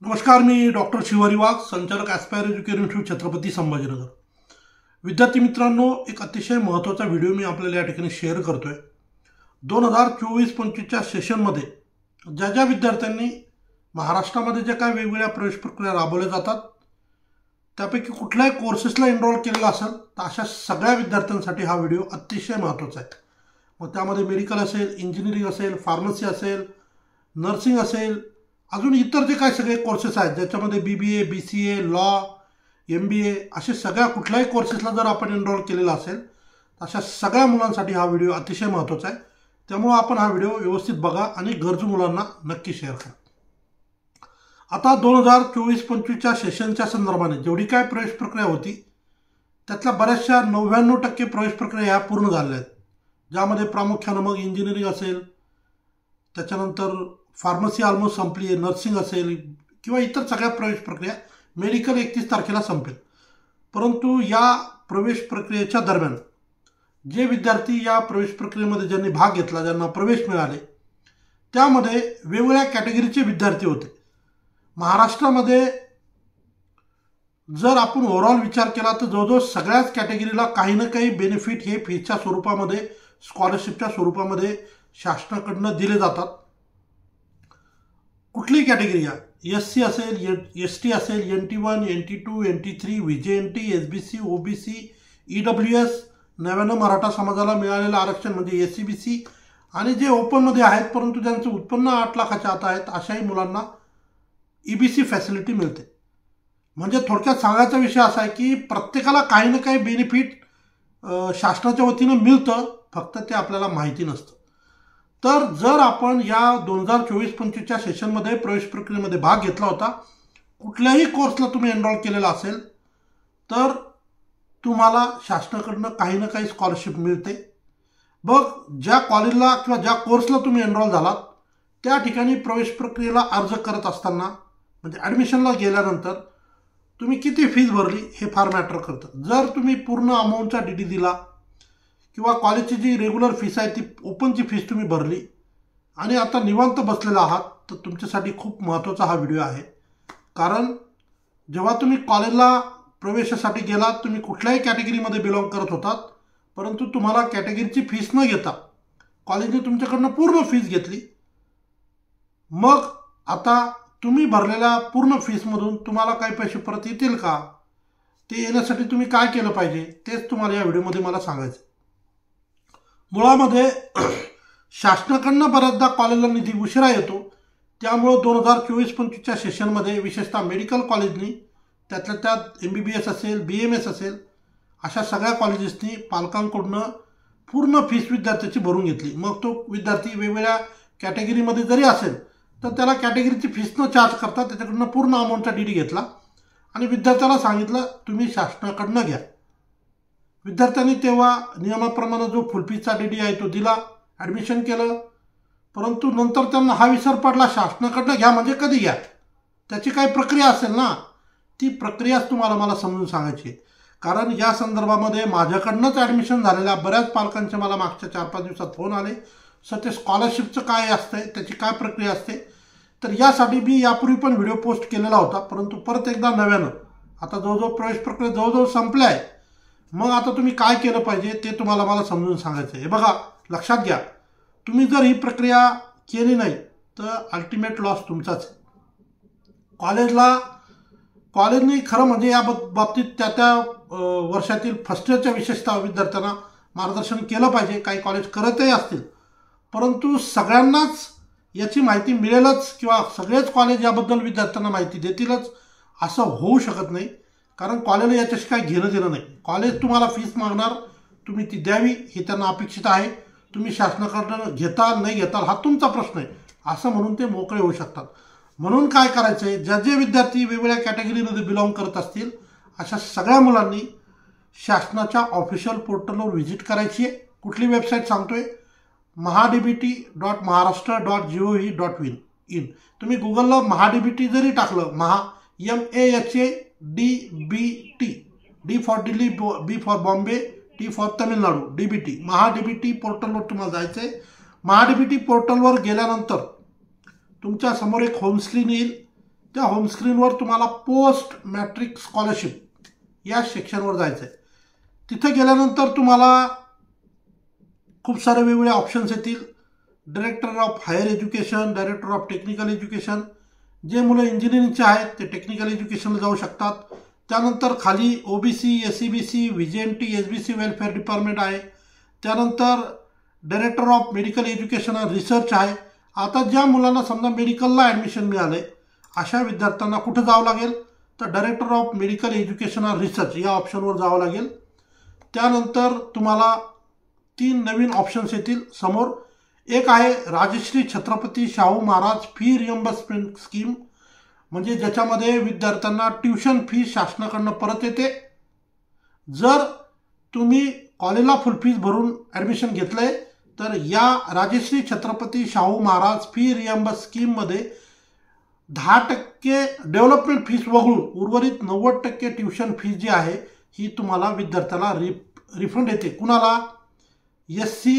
नमस्कार, मी डॉक्टर शिवारी वाघ, संचालक aspire education institute, Chhatrapati Sambhajinagar. विद्यार्थी मित्रांनो, एक अतिशय महत्त्वाचा व्हिडिओ मी आपल्याला या ठिकाणी शेअर करतोय. 2024-25च्या सेशनमध्ये ज्या ज्या विद्यार्थ्यांनी महाराष्ट्रामध्ये ज्या काय वेगवेगळ्या प्रवेश प्रक्रिया राबवल्या जातात त्यापैकी कुठल्याही कोर्सेसला एनरोल केलेला असेल तर अशा सगळ्या विद्यार्थ्यांसाठी हा व्हिडिओ अतिशय महत्त्वाचा आहे. मग त्यामध्ये मेडिकल असेल, इंजिनिअरिंग असेल, फार्मसी असेल, नर्सिंग असेल, अजून इतर जे काय सगळे कोर्सेस आहेत ज्याच्यामध्ये BBA, BCA, लॉ, MBA असे सगळ्या कुठल्याही कोर्सेसला जर आपण एनरोल केलेला असेल तर अशा सगळ्या मुलांसाठी हा व्हिडिओ अतिशय महत्त्वाचा आहे. त्यामुळे आपण हा व्हिडिओ व्यवस्थित बघा आणि गरजू मुलांना नक्की शेअर करा. आता 2024-25च्या सेशनच्या संदर्भाने जेवढी काय प्रवेश प्रक्रिया होती त्यातल्या बऱ्याचशा 99% प्रवेश प्रक्रिया ह्या पूर्ण झालेल्या आहेत, ज्यामध्ये प्रामुख्यानं मग इंजिनिअरिंग असेल, त्याच्यानंतर फार्मसी ऑलमोस्ट संपली आहे, नर्सिंग असेल किंवा इतर सगळ्या प्रवेश प्रक्रिया, मेडिकल 31 तारखेला संपेल. परंतु या प्रवेश प्रक्रियेच्या दरम्यान जे विद्यार्थी या प्रवेश प्रक्रियेमध्ये ज्यांनी भाग घेतला, ज्यांना प्रवेश मिळाले, त्यामध्ये वेगवेगळ्या कॅटेगरीचे विद्यार्थी होते. महाराष्ट्रामध्ये जर आपण ओव्हरऑल विचार केला तर जवळजवळ सगळ्याच कॅटेगरीला काही ना काही बेनिफिट हे फीच्या स्वरूपामध्ये, स्कॉलरशिपच्या स्वरूपामध्ये शासनाकडनं दिले जातात. कुठलीही कॅटेगरी या SC असेल, ST असेल, NT1, NT2, NT3, VJNT, SBC, OBC, EWS, नव्यानं मराठा समाजाला मिळालेलं आरक्षण म्हणजे SCBC आणि जे ओपनमध्ये आहेत परंतु ज्यांचं उत्पन्न 8 लाखाच्या आत आहेत अशाही मुलांना EBC फॅसिलिटी मिळते. म्हणजे थोडक्यात सांगायचा विषय असा आहे की प्रत्येकाला काही ना काही बेनिफिट शासनाच्या वतीनं मिळतं, फक्त ते आपल्याला माहिती नसतं. तर जर आपण या 2024-25च्या सेशनमध्ये प्रवेश प्रक्रियेमध्ये भाग घेतला होता, कुठल्याही कोर्सला तुम्ही एनरोल केलेला असेल तर तुम्हाला शासनाकडनं काही ना काही स्कॉलरशिप मिळते. बघ, ज्या कॉलेजला किंवा ज्या कोर्सला तुम्ही एनरोल झालात त्या ठिकाणी प्रवेश प्रक्रियेला अर्ज करत असताना म्हणजे ॲडमिशनला गेल्यानंतर तुम्ही किती फीस भरली हे फार मॅटर करतं. जर तुम्ही पूर्ण अमाऊंटचा DD दिला किंवा कॉलेजची जी रेग्युलर फीस आहे ती ओपनची फीस तुम्ही भरली आणि आता निवांत बसलेला आहात तर तुमच्यासाठी खूप महत्त्वाचा हा व्हिडिओ आहे. कारण जेव्हा तुम्ही कॉलेजला प्रवेशासाठी गेलात, तुम्ही कुठल्याही कॅटेगरीमध्ये बिलॉंग करत होतात, परंतु तुम्हाला कॅटेगरीची फीस न घेता कॉलेजने तुमच्याकडनं पूर्ण फीस घेतली. मग आता तुम्ही भरलेल्या पूर्ण फीसमधून तुम्हाला काही पैसे परत येतील का, ते येण्यासाठी तुम्ही काय केलं पाहिजे तेच तुम्हाला या व्हिडिओमध्ये मला सांगायचं. मुळामध्ये शासनाकडनं बऱ्याचदा कॉलेजला निधी उशिरा येतो, त्यामुळं 2024-25च्या सेशनमध्ये विशेषतः मेडिकल कॉलेजनी, त्यातल्या त्यात MBBS असेल, BMS असेल, अशा सगळ्या कॉलेजेसनी पालकांकडून पूर्ण फीस विद्यार्थ्याची भरून घेतली. मग तो विद्यार्थी वेगवेगळ्या कॅटेगरीमध्ये जरी असेल तर त्याला कॅटेगरीची फीस न चार्ज करता त्याच्याकडनं पूर्ण अमाऊंटचा DD घेतला आणि विद्यार्थ्याला सांगितलं तुम्ही शासनाकडनं घ्या. विद्यार्थ्यांनी तेव्हा नियमाप्रमाणे जो फुल फीसचा DD आहे तो दिला, ॲडमिशन केलं. परंतु नंतर त्यांना हा विसर पडला, शासनाकडनं घ्या म्हणजे कधी घ्या, त्याची काही प्रक्रिया असेल ना, ती प्रक्रियाच तुम्हाला मला समजून सांगायची आहे. कारण या संदर्भामध्ये माझ्याकडनंच ॲडमिशन झालेल्या बऱ्याच पालकांचे मला मागच्या 4-5 दिवसात फोन आले, सर ते स्कॉलरशिपचं काय असतं, त्याची काय प्रक्रिया असते. तर यासाठी मी यापूर्वी पण व्हिडिओ पोस्ट केलेला होता, परंतु परत एकदा नव्यानं आता जवळजवळ प्रवेश प्रक्रिया जवळजवळ संपल्या आहे. मग आता तुम्ही काय केलं पाहिजे ते तुम्हाला मला समजून सांगायचं आहे. हे बघा, लक्षात घ्या, तुम्ही जर ही प्रक्रिया केली नाही तर अल्टिमेट लॉस तुमचाच आहे. कॉलेजने खरं म्हणजे या बाबतीत त्या वर्षातील फर्स्ट इयरच्या विशेषतः विद्यार्थ्यांना मार्गदर्शन केलं पाहिजे. काही कॉलेज करतही असतील, परंतु सगळ्यांनाच याची माहिती मिळेलच किंवा सगळेच कॉलेज याबद्दल विद्यार्थ्यांना माहिती देतीलच असं होऊ शकत नाही. कारण कॉलेजला याच्याशी काही घेणं देणं नाही. कॉलेज तुम्हाला फीस मागणार, तुम्ही ती द्यावी हे त्यांना अपेक्षित आहे. तुम्ही शासनाकडनं घेताल नाही घेताल हा तुमचा प्रश्न आहे, असं म्हणून ते मोकळे होऊ शकतात. म्हणून काय करायचं आहे, ज्या जे विद्यार्थी वेगवेगळ्या कॅटेगरीमध्ये बिलॉंग करत असतील अशा सगळ्या मुलांनी शासनाच्या ऑफिशियल पोर्टलवर व्हिजिट करायची आहे. कुठली वेबसाईट सांगतोय, mahadbt.maharashtra.gov.in. तुम्ही गुगलला महाडीबीटी जरी टाकलं, MAHADBT, D for Delhi, B for Bombay, T for Tamil Nadu, DBT, MahaDBT पोर्टलवर तुम्हाला जायचं आहे. महाडीबीटी पोर्टलवर गेल्यानंतर तुमच्या समोर एक होम स्क्रीन येईल, त्या होम स्क्रीनवर तुम्हाला पोस्ट मॅट्रिक स्कॉलरशिप या सेक्शनवर जायचं आहे. तिथे गेल्यानंतर तुम्हाला खूप सारे वेगवेगळे ऑप्शन्स येतील. Director of higher education, director of technical education. जे मुलं इंजिनिअरिंगचे आहेत ते टेक्निकल एज्युकेशनला जाऊ शकतात. त्यानंतर खाली OBC, SCBC, VJNT, SBC welfare department आहे. त्यानंतर डायरेक्टर ऑफ मेडिकल एज्युकेशन आणि रिसर्च आहे. आता ज्या मुलांना समजा मेडिकलला ॲडमिशन मिळालं आहे अशा विद्यार्थ्यांना कुठं जावं लागेल तर डायरेक्टर ऑफ मेडिकल एज्युकेशन आणि रिसर्च या ऑप्शनवर जावं लागेल. त्यानंतर तुम्हाला 3 नवीन ऑप्शन्स येतील समोर. एक आहे Rajshri Chhatrapati Shahu Maharaj fee reimbursement scheme, म्हणजे ज्याच्यामध्ये विद्यार्थ्यांना ट्युशन फी शासनाकडनं परत येते. जर तुम्ही कॉलेजला फुल फीस भरून ॲडमिशन घेतलं आहे तर या राजश्री छत्रपती शाहू महाराज फी रिएम्बर्स स्कीममध्ये 10% डेव्हलपमेंट फीस वगळून उर्वरित 90% ट्युशन फीस जी आहे ही तुम्हाला विद्यार्थ्याला रिफंड येते. कुणाला? SC,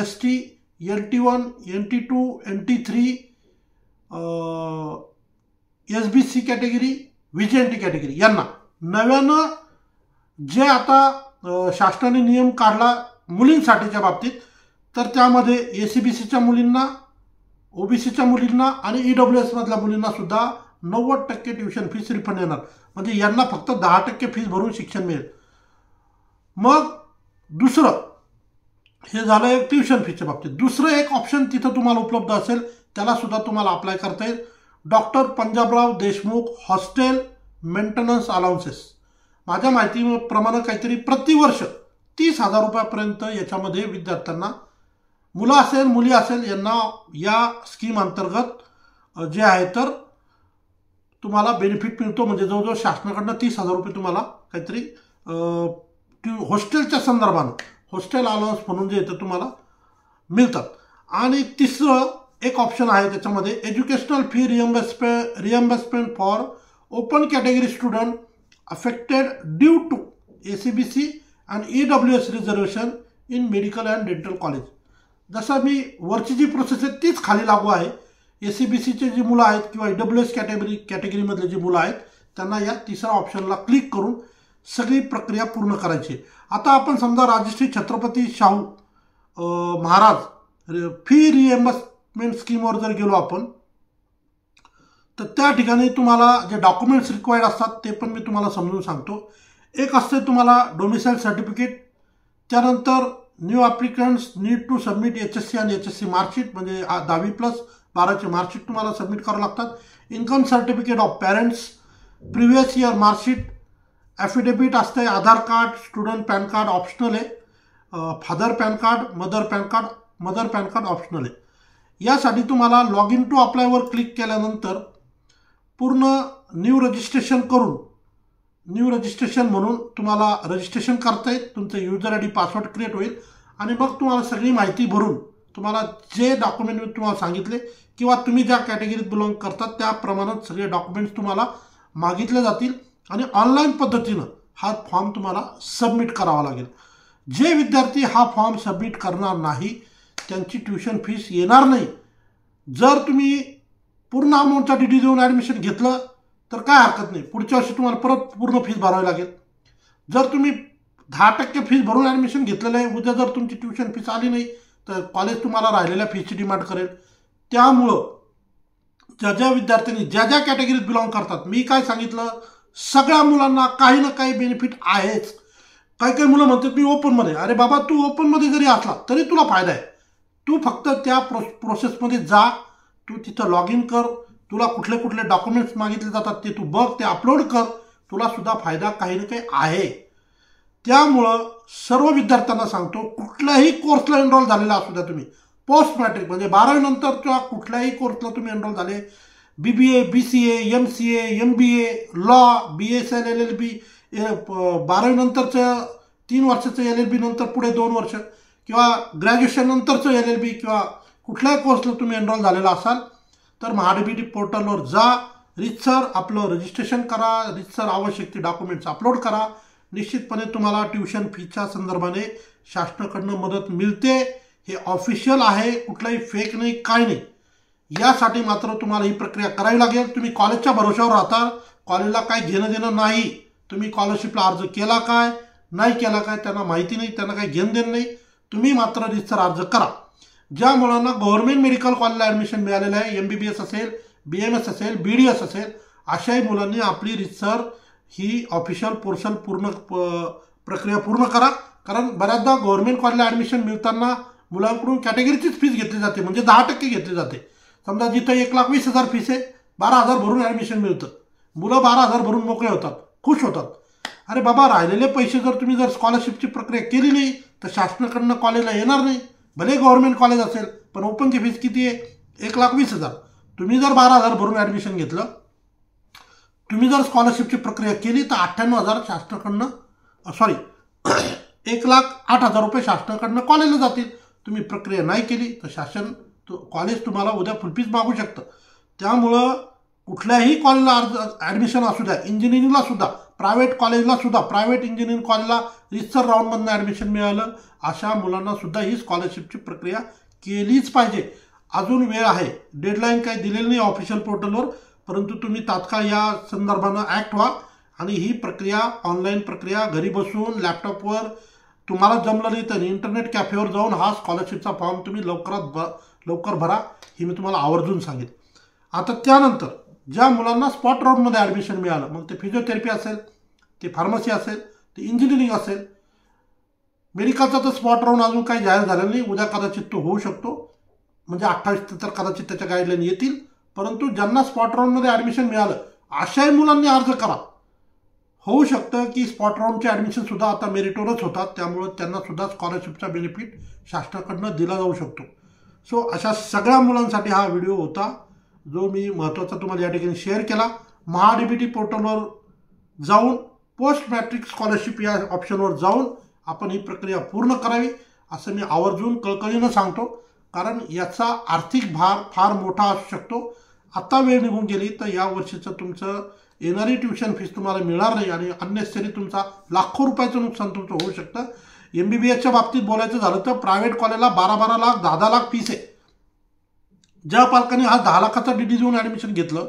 ST, NT1, NT2, NT3, SBC category, VJNT category यांना. नव्यानं जे आता शासनाने नियम काढला मुलींसाठीच्या बाबतीत तर त्यामध्ये ACBCच्या मुलींना, OBCच्या मुलींना आणि EWS मधल्या मुलींना सुद्धा 90% ट्युशन फीस रिफंड येणार. म्हणजे यांना फक्त 10% फीस भरून शिक्षण मिळेल. मग दुसरं हे झालं एक ट्युशन फीच्या बाबतीत. दुसरं एक ऑप्शन तिथं तुम्हाला उपलब्ध असेल त्याला सुद्धा तुम्हाला अप्लाय करता येईल. Doctor Panjabrao Deshmukh hostel maintenance allowances. माझ्या माहितीप्रमाणे काहीतरी प्रतिवर्ष 30,000 रुपयापर्यंत याच्यामध्ये विद्यार्थ्यांना, मुलं असेल मुली असेल, यांना या स्कीम अंतर्गत जे आहे तर तुम्हाला बेनिफिट मिळतो. म्हणजे जवळजवळ शासनाकडनं 30,000 रुपये तुम्हाला काहीतरी हॉस्टेलच्या संदर्भानं हॉस्टेल अलाउन्स म्हणून जे येतं तुम्हाला मिळतात. आणि तिसरं एक ऑप्शन आहे त्याच्यामध्ये educational fee reimbursement for open category student affected due to ACBC and EWS reservation in medical and dental college. जसं मी वरची जी प्रोसेस आहे तीच खाली लागू आहे. ACBCचे जी मुलं आहेत किंवा EWS कॅटेगरीमधले जी मुलं आहेत त्यांना या तिसऱ्या ऑप्शनला क्लिक करून सगळी प्रक्रिया पूर्ण करायची. आता आपण समजा राजश्री छत्रपती शाहू महाराज फी रिएम्बर्समेंट स्कीमवर जर गेलो आपण तर त्या ठिकाणी तुम्हाला जे डॉक्युमेंट्स रिक्वायर्ड असतात ते पण मी तुम्हाला समजून सांगतो. एक असते तुम्हाला डोमिसाईल सर्टिफिकेट. त्यानंतर new applicants need to submit HSC आणि HSC मार्कशीट, म्हणजे 10वी+12चे मार्कशीट तुम्हाला सबमिट करावं लागतात. Income certificate of parents, previous year marksheet, affidavit असते, Aadhaar card, student PAN card optional आहे, father PAN card, mother PAN card optional आहे. यासाठी तुम्हाला लॉग इन टू अप्लायवर क्लिक केल्यानंतर पूर्ण न्यू रजिस्ट्रेशन करून न्यू रजिस्ट्रेशन म्हणून तुम्हाला रजिस्ट्रेशन करता येईल. तुमचं युजर ID पासवर्ड क्रिएट होईल आणि मग तुम्हाला सगळी माहिती भरून तुम्हाला जे डॉक्युमेंट मी तुम्हाला सांगितले किंवा तुम्ही ज्या कॅटेगरीत बिलॉंग करतात त्याप्रमाणे सगळे डॉक्युमेंट्स तुम्हाला मागितले जातील आणि ऑनलाईन पद्धतीनं हा फॉर्म तुम्हाला सबमिट करावा लागेल. जे विद्यार्थी हा फॉर्म सबमिट करणार नाही त्यांची ट्युशन फीस येणार नाही. जर तुम्ही पूर्ण अमाऊंटचा DD देऊन ॲडमिशन घेतलं तर काय हरकत नाही, पुढच्या वर्षी तुम्हाला परत पूर्ण फीस भरावी लागेल. जर तुम्ही 10% फीस भरून ॲडमिशन घेतलेलं आहे, उद्या जर तुमची ट्युशन फीस आली नाही तर कॉलेज तुम्हाला राहिलेल्या फीसची डिमांड करेल. त्यामुळं ज्या विद्यार्थ्यांनी ज्या कॅटेगरीत बिलॉंग करतात, मी काय सांगितलं, सगळ्या मुलांना काही ना काही बेनिफिट आहेच. काही मुलं म्हणतात मी ओपनमध्ये. अरे बाबा, तू ओपनमध्ये जरी असला तरी तुला फायदा आहे. तू फक्त त्या प्रोसेसमध्ये जा, तू तिथं लॉग इन कर, तुला कुठले डॉक्युमेंट्स मागितले जातात ते तू बघ, ते अपलोड कर, तुला सुद्धा फायदा काही ना काही आहे. त्यामुळं सर्व विद्यार्थ्यांना सांगतो, कुठल्याही कोर्सला एनरोल झालेला असू द्या तुम्ही, पोस्ट मॅट्रिक म्हणजे 12वी नंतरच्या कुठल्याही कोर्सला तुम्ही एनरोल झाले, BBA, BCA, MCA, MBA, law, BSL, LLB, 12वी नंतरचं 3 वर्षाचं LLB नंतर पुढे 2 वर्ष किंवा ग्रॅज्युएशन नंतरचं LLB किंवा कुठल्याही कोर्सला तुम्ही एनरोल झालेला असाल तर महाडीबीटी पोर्टलवर जा, रितसर आपलं रजिस्ट्रेशन करा, रितसर आवश्यक ते डॉक्युमेंट्स अपलोड करा. निश्चितपणे तुम्हाला ट्युशन फीच्या संदर्भाने शासनाकडनं मदत मिळते. हे ऑफिशियल आहे, कुठलाही फेक नाही, काय नाही. यासाठी मात्र तुम्हाला ही प्रक्रिया करावी लागेल। तुम्ही कॉलेजच्या भरोशावर राहता, कॉलेजला काही घेणं देणं नाही, तुम्ही स्कॉलरशिपला अर्ज केला काय नाही केला काय त्यांना माहिती नाही, त्यांना काही घेणं देणं नाही, तुम्ही मात्र रीतसर अर्ज करा। ज्या मुलांना गव्हर्नमेंट मेडिकल कॉलेजला ॲडमिशन मिळालेलं आहे, MBBS असेल, BMS असेल, BDS असेल, अशाही मुलांनी आपली रीतसर ही ऑफिशियल पोर्शन प्रक्रिया पूर्ण करा। कारण बऱ्याचदा गव्हर्नमेंट कॉलेजला ॲडमिशन मिळताना मुलांकडून कॅटेगरीचीच फीस घेतली जाते, म्हणजे 10% घेतली जाते। समजा जिथं 1,20,000 फीस आहे, 12,000 भरून ॲडमिशन मिळतं, मुलं 12,000 भरून मोकळे होतात, खुश होतात। अरे बाबा, राहिलेले पैसे तुम्ही जर स्कॉलरशिपची प्रक्रिया केली नाही तर शासनाकडनं कॉलेजला येणार नाही। भले गव्हर्नमेंट कॉलेज असेल पण ओपनची फीस किती आहे? 1,20,000। तुम्ही जर 12,000 भरून ॲडमिशन घेतलं, तुम्ही जर स्कॉलरशिपची प्रक्रिया केली तर 98,000 शासनाकडनं 1,08,000 रुपये शासनाकडनं कॉलेजला जातील। तुम्ही प्रक्रिया नाही केली तर कॉलेज तुम्हाला उद्या फुलफीस मागू शकतं। त्यामुळं कुठल्याही कॉलेजला अर्ज ॲडमिशन असू द्या, इंजिनिअरिंगला सुद्धा, प्रायव्हेट कॉलेजला सुद्धा, प्रायव्हेट इंजिनिअरिंग कॉलेजला रीतसर राऊंडमधनं ॲडमिशन मिळालं अशा मुलांना सुद्धा ही स्कॉलरशिपची प्रक्रिया केलीच पाहिजे। अजून वेळ आहे, डेडलाईन काही दिलेली नाही ऑफिशियल पोर्टलवर, परंतु तुम्ही तात्काळ या संदर्भानं ॲक्ट व्हा आणि ही प्रक्रिया, ऑनलाईन प्रक्रिया घरी बसून लॅपटॉपवर तुम्हाला जमलं नाही तर इंटरनेट कॅफेवर जाऊन हा स्कॉलरशिपचा फॉर्म तुम्ही लवकर भरा, ही मी तुम्हाला आवर्जून सांगेन। आता त्यानंतर ज्या मुलांना स्पॉट राऊंडमध्ये ॲडमिशन मिळालं, मग ते फिजिओथेरपी असेल, ते फार्मसी असेल, ते इंजिनिअरिंग असेल, मेडिकलचा तर स्पॉट राऊंड अजून काही जाहीर झालेला नाही, उद्या कदाचित तो होऊ शकतो, म्हणजे 28 तर कदाचित त्याच्या गाईडलाईन येतील। परंतु ज्यांना स्पॉट राऊंडमध्ये ॲडमिशन मिळालं अशाही मुलांनी अर्ज करा। होऊ शकतं की स्पॉट राऊंडचे ॲडमिशनसुद्धा आता मेरिटवरच होतात, त्यामुळं त्यांनासुद्धा स्कॉलरशिपचा बेनिफिट शासनाकडनं दिला जाऊ शकतो। सो अशा सगळ्या मुलांसाठी हा व्हिडिओ होता जो मी महत्त्वाचा तुम्हाला या ठिकाणी शेअर केला। महाडीबीटी पोर्टलवर जाऊन पोस्ट मॅट्रिक स्कॉलरशिप या ऑप्शनवर जाऊन आपण ही प्रक्रिया पूर्ण करावी असं मी आवर्जून कळकळीनं सांगतो, कारण याचा आर्थिक भार फार मोठा असू शकतो। आता वेळ निघून गेली तर या वर्षीचं तुमचं येणारी ट्युशन फीस तुम्हाला मिळणार नाही आणि अननेसेसरी तुमचा लाखो रुपयाचं नुकसान तुमचं होऊ शकतं। MBBSच्या बाबतीत बोलायचं झालं तर प्रायव्हेट कॉलेजला 12-12 लाख 10-10 लाख फीस आहे। ज्या पालकांनी हा 10 लाखाचा DD देऊन ॲडमिशन घेतलं,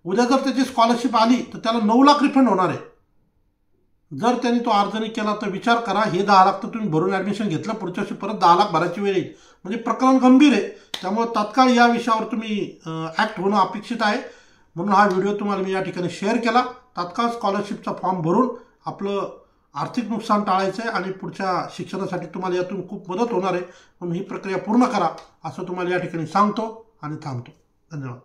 उद्या जर त्याची स्कॉलरशिप आली तर त्याला 9 लाख रिफंड होणार आहे। जर त्यांनी तो अर्ज नाही केला तर विचार करा, हे 10 लाख तर तुम्ही भरून ॲडमिशन घेतलं, पुढच्या वर्षी परत 10 लाख भरायची वेळ येईल, म्हणजे प्रकरण गंभीर आहे। त्यामुळे तात्काळ या विषयावर तुम्ही ॲक्ट होणं अपेक्षित आहे, म्हणून हा व्हिडिओ तुम्हाला मी या ठिकाणी शेअर केला। तात्काळ स्कॉलरशिपचा फॉर्म भरून आपलं आर्थिक नुकसान टाळायचं आहे आणि पुढच्या शिक्षणासाठी तुम्हाला यातून खूप मदत होणार आहे, म्हणून ही प्रक्रिया पूर्ण करा असं तुम्हाला या ठिकाणी सांगतो आणि थांबतो। धन्यवाद।